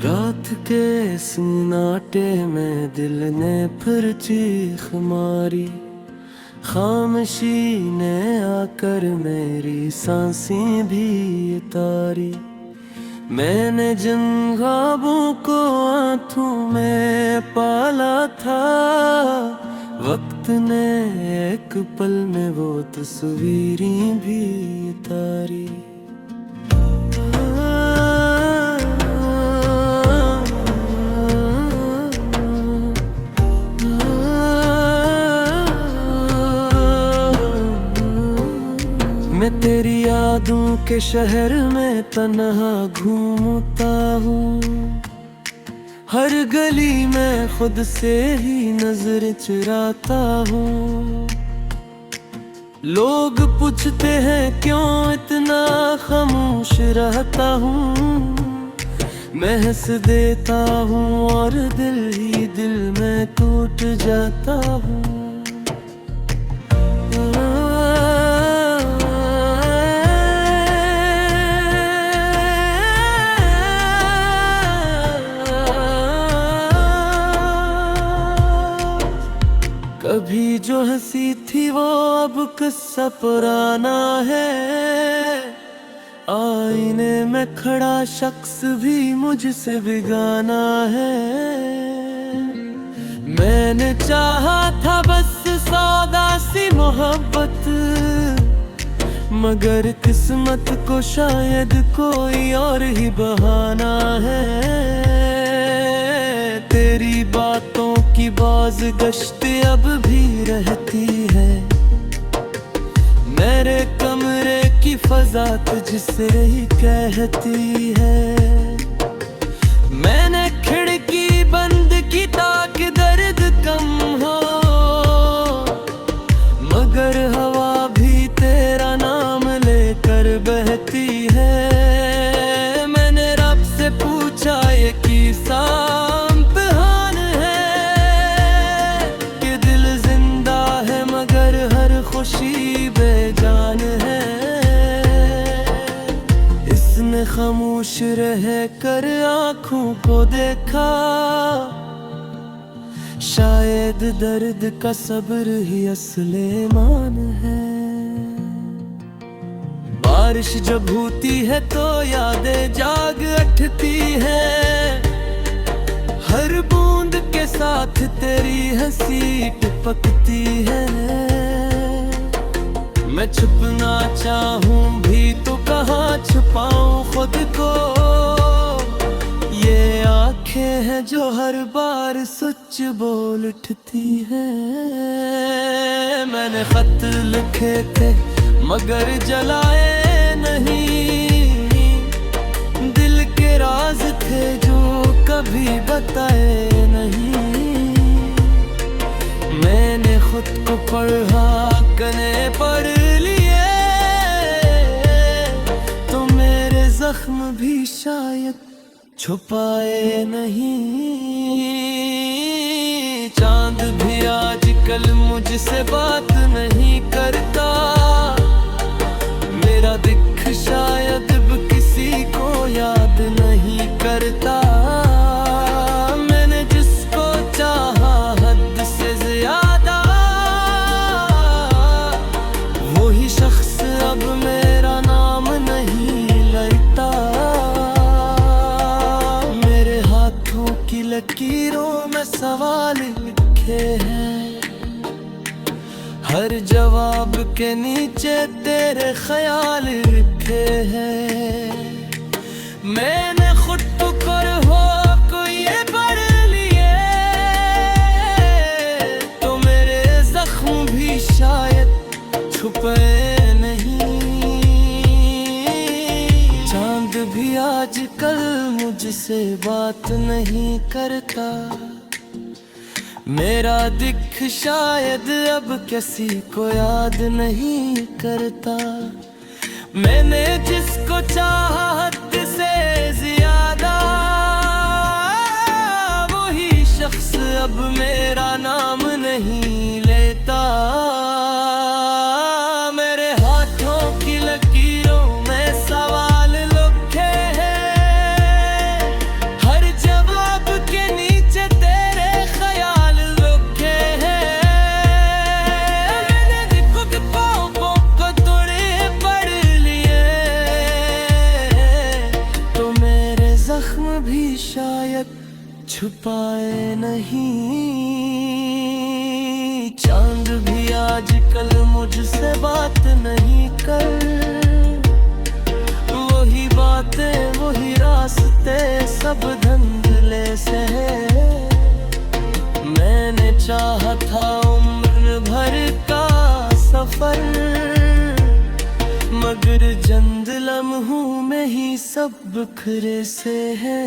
रात के सन्नाटे में दिल ने फिर चीख मारी, खामोशी ने आकर मेरी सांसें भी उतारी। मैंने जिन ख्वाबों को आंखों में पाला था, वक्त ने एक पल में वो तस्वीरें भी उतारी। मैं तेरी यादों के शहर में तन्हा घूमता हूँ, हर गली में खुद से ही नजर चुराता हूँ। लोग पूछते हैं क्यों इतना खामोश रहता हूँ, मैं हंस देता हूँ और दिल ही दिल में टूट जाता हूँ। कभी जो हंसी थी वो अब किस्सा पुराना है, आईने में खड़ा शख्स भी मुझसे बेगाना है। मैंने चाहा था बस सौदा सी मोहब्बत, मगर किस्मत को शायद कोई और ही बहाना है। तेरी बातों की बाज़गश्त अब भी रहती है, मेरे कमरे की फजा तुझसे ही कहती है। मैंने खिड़की बंद की ताकि दर्द कम हो, मगर हवा भी तेरा नाम लेकर बहती है। मैंने रब से पूछा ये किस्सा खुशी बेजान है। इसने खामोश रह कर आँखों को देखा, शायद दर्द का सब्र ही असले ईमान है। बारिश जब होती है तो यादें जाग उठती है, हर बूंद के साथ तेरी हंसी टपकती है। मैं छुपना चाहूं भी तो कहाँ छुपाऊं खुद को, ये आंखें हैं जो हर बार सच बोल उठती हैं। मैंने खत लिखे थे मगर जलाए नहीं, दिल के राज थे जो कभी बताए नहीं। मैंने खुद को पढ़ा कने पढ़ लिए, तो मेरे जख्म भी शायद छुपाए नहीं। चांद भी आजकल मुझसे बात नहीं करता, मेरा दिख शायद अब किसी को याद नहीं करता। मैंने जिसको चाहा हद से ज्यादा, वही शख्स अब मेरा नाम नहीं लेता। मेरे हाथों की लकीरों में सवाल लिखे हैं, हर जवाब के नीचे तेरे ख्याल लिखे हैं। मैंने खुद कर हो कोई ये पढ़ लिए, तो मेरे जख्म भी शायद छुपे नहीं। चांद भी आजकल मुझसे बात नहीं करता, मेरा दिख शायद अब किसी को याद नहीं करता। मैंने जिसको चाहा हद से ज्यादा, वही शख्स अब मेरा नाम नहीं लेता। मेरे हाथों की लकीरों में सवाल लिखे हैं, हर भी शायद छुपाए नहीं। चांद भी आजकल मुझसे बात नहीं कर, वही बातें वही रास्ते सब धंधले से है। मैंने चाहा था उम्र भर का सफर, मगर चंद लम्हों में ही सब बिखरे से है।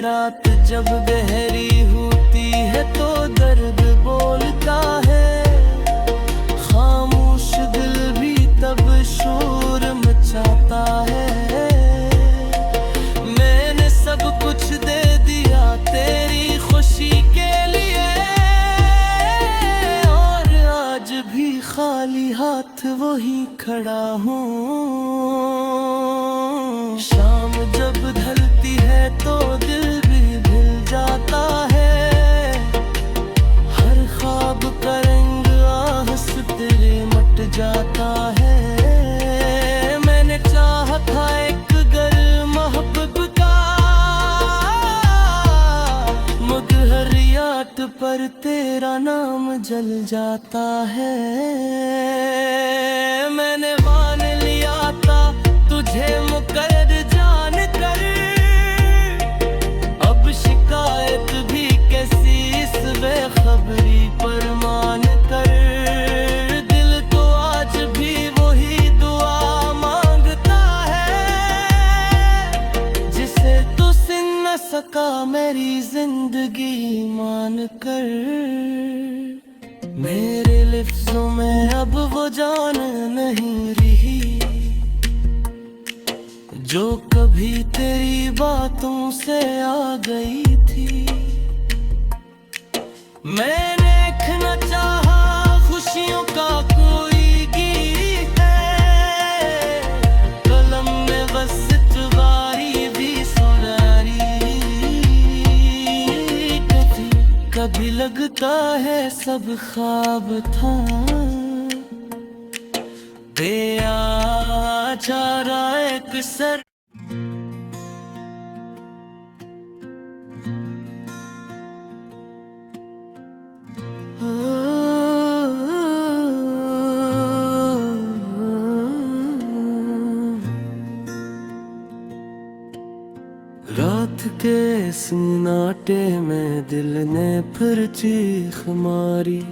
रात जब गहरी होती है तो दर्द बोलता है, खामोश दिल भी तब शोर मचाता है। मैंने सब कुछ दे दिया तेरी खुशी के लिए, और आज भी खाली हाथ वही खड़ा हूँ। शाम जब ढलती है तो दिल भी भूल जाता है, हर ख्वाब का रंग आह से तेरे मट जाता है। मैंने चाहा था एक घर मोहब्बत का, मगर हर याद पर तेरा नाम जल जाता है। मैंने मान लिया था तुझे मुकर्रर जान कर, अब शिकायत भी कैसी इस बेखबरी पर मान कर। दिल तो आज भी वही दुआ मांगता है, जिसे तू सुन न सका मेरी जिंदगी मान कर। मेरे लफ्जों में अब वो जान नहीं रही जो कभी तेरी बातों से आ गई थी। मैंने देखना चाहा खुशियों का कोई गीत है, कलम में बस इतवारी भी सुनारी। कभी लगता है सब ख्वाब था, बेचारा एक सर। रात के सन्नाटे में दिल ने फिर चीख मारी,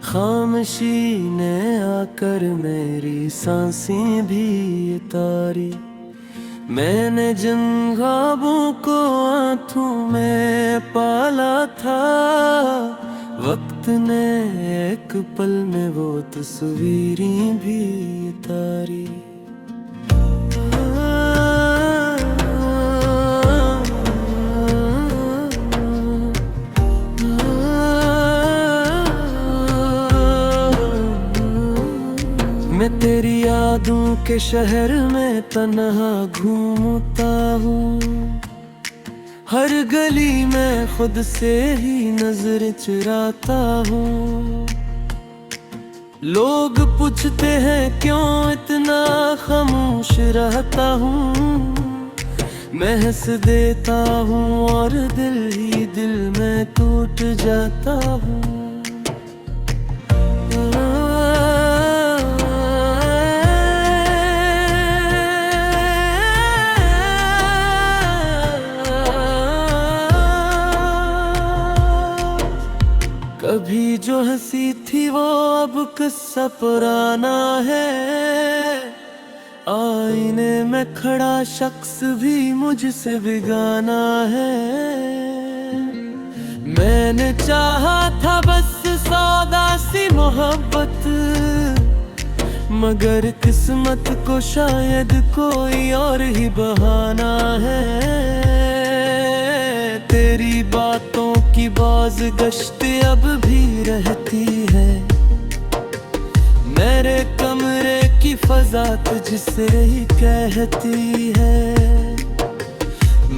खामोशी ने आकर मेरी सांसें भी उतारी। मैंने जिन ख्वाबों को आंखों में पाला था, वक्त ने एक पल में वो तस्वीरें भी उतारी। मैं तेरी यादों के शहर में तन्हा घूमता हूँ, हर गली में खुद से ही नजर चुराता हूँ। लोग पूछते हैं क्यों इतना खामोश रहता हूँ, मैं हंस देता हूँ और दिल ही दिल में टूट जाता हूँ। कभी जो हंसी थी वो अब किस्सा पुराना है, आईने में खड़ा शख्स भी मुझसे बेगाना है। मैंने चाहा था बस सौदा सी मोहब्बत, मगर किस्मत को शायद कोई और ही बहाना है। तेरी बातों की बाज़गश्त अब भी रहती है, मेरे कमरे की फजा तुझसे ही कहती है।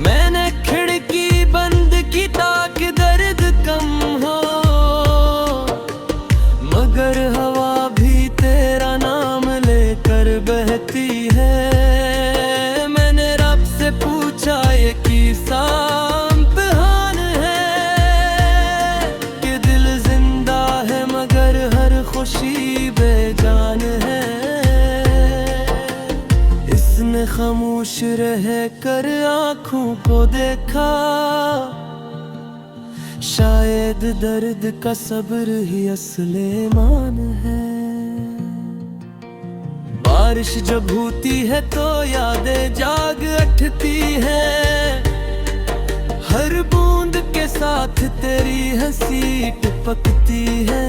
मैंने खिड़की बंद की ताकि दर्द कम हो, मगर हवा भी तेरा नाम लेकर बहती है। मैंने रब से खामोश रह कर आँखों को देखा, शायद दर्द का सब्र ही असले मान है। बारिश जब होती है तो यादें जाग उठती है, हर बूंद के साथ तेरी हंसी टपकती है।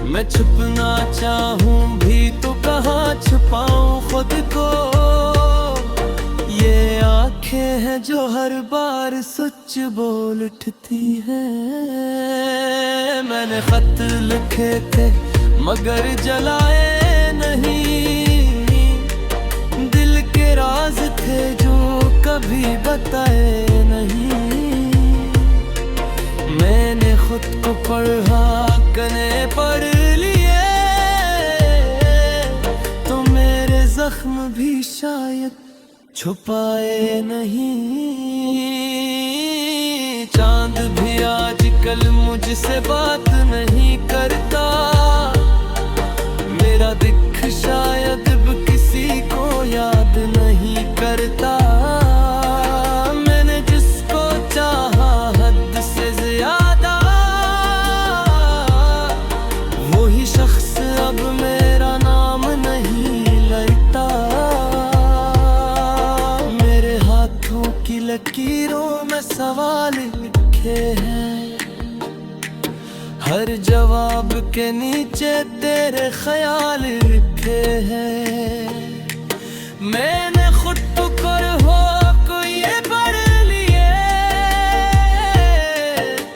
मैं छुपना चाहूं भी तो कहाँ छुपाऊं खुद को, ये आंखें हैं जो हर बार सच बोल उठती है। मैंने खत लिखे थे मगर जलाए नहीं, दिल के राज थे जो कभी बताए नहीं। मैंने खुद को पढ़ा कने पढ़ लिए, तो मेरे जख्म भी शायद छुपाए नहीं। चांद भी आजकल मुझसे बात नहीं करता, मेरा दिख शायद अब किसी को याद नहीं करता। मैंने जिसको चाहा हद से ज्यादा, वही शख्स अब मेरा नाम नहीं लेता। मेरे हाथों की लकीरों में सवाल लिखे हैं, हर जवाब के नीचे तेरे ख्याल लिखे हैं। मैंने खुद कर हो कोई ये पढ़ लिए,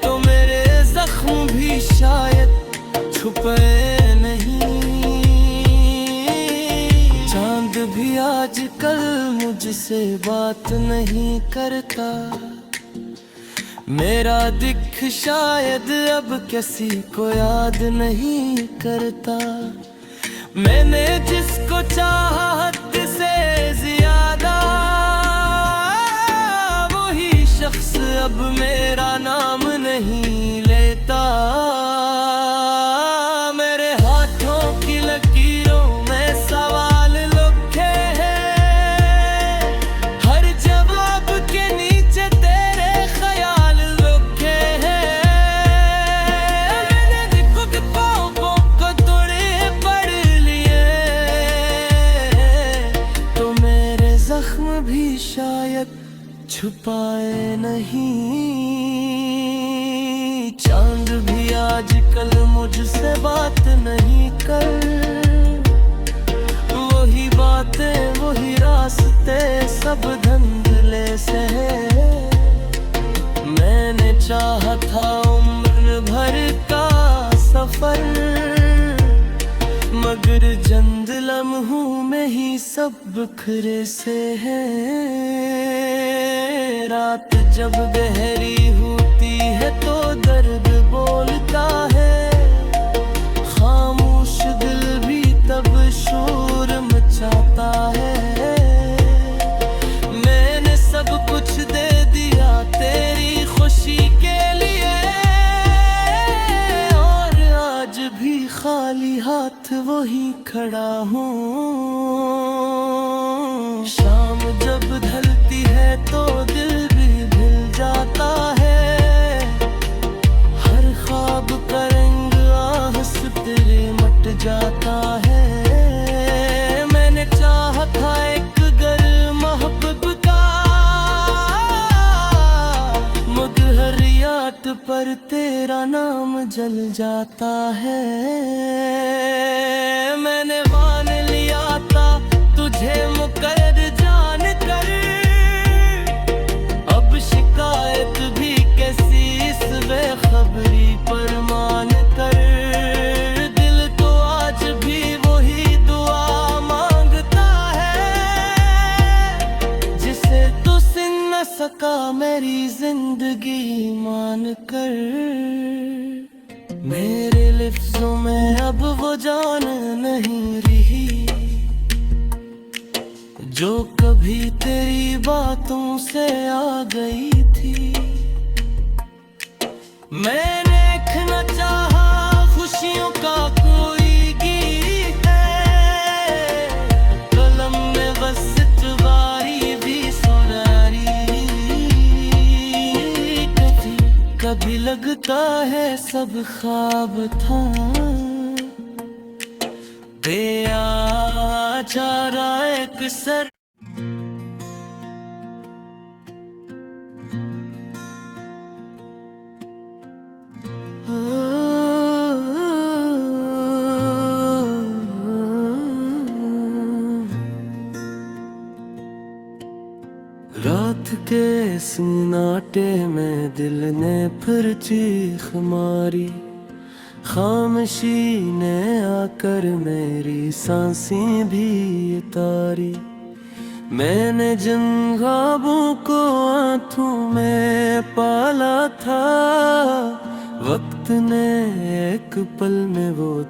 तो मेरे जख्म भी शायद छुपे नहीं। चांद भी आजकल मुझसे बात नहीं करता, मेरा दिख शायद अब किसी को याद नहीं करता। मैंने जिसको चाहा हद से ज्यादा, वही शख्स अब मेरा नाम नहीं लेता। मेरे हाथों की लकीरों में सवाल लिखे हैं, हर जवाब के नीचे तेरे ख्याल लिखे हैं। मैंने खुद पाँव को तोड़े पढ़ लिए, तो मेरे जख्म भी शायद छुपाए नहीं। चांद भी आजकल मुझसे बात नहीं कर, वही बातें वही रास्ते सब धंधले से है। मैंने चाहा था उम्र भर का सफर, मगर चंद लम्हों में ही सब बिखरे से है। रात जब गहरी होती है तो दर्द बोलता है, खामोश दिल भी तब शोर मचाता है। मैंने सब कुछ दे दिया तेरी खुशी के लिए, और आज भी खाली हाथ वही खड़ा हूँ। शाम जब ढलती है तो दिल भी ढल जाता है, हर ख्वाब का रंग आह से तेरे मट जाता है। मैंने चाहा था एक घर मोहब्बत का, मगर हर याद पर तेरा नाम जल जाता है। मैंने मान लिया था तुझे मुकर्रर जान कर, अब शिकायत भी कैसी इस बेखबरी पर मान कर। दिल तो आज भी वही दुआ मांगता है, जिसे तू सुन न सका मेरी जिंदगी मान कर। मेरे लफ्जों में अब वो जान नहीं रही, जो कभी तेरी बातों से आ गई थी। मैंने देखना चाहा खुशियों का कोई गीत है, कलम में चाहे सब ख्वाब था, बेचारा एक सर रात के सन्नाटे में दिल ने फिर चीख मारी, खामोशी ने आकर मेरी सांसें भी उतारी। मैंने जिन ख्वाबों को आंखों में पाला था, वक्त ने एक पल में वो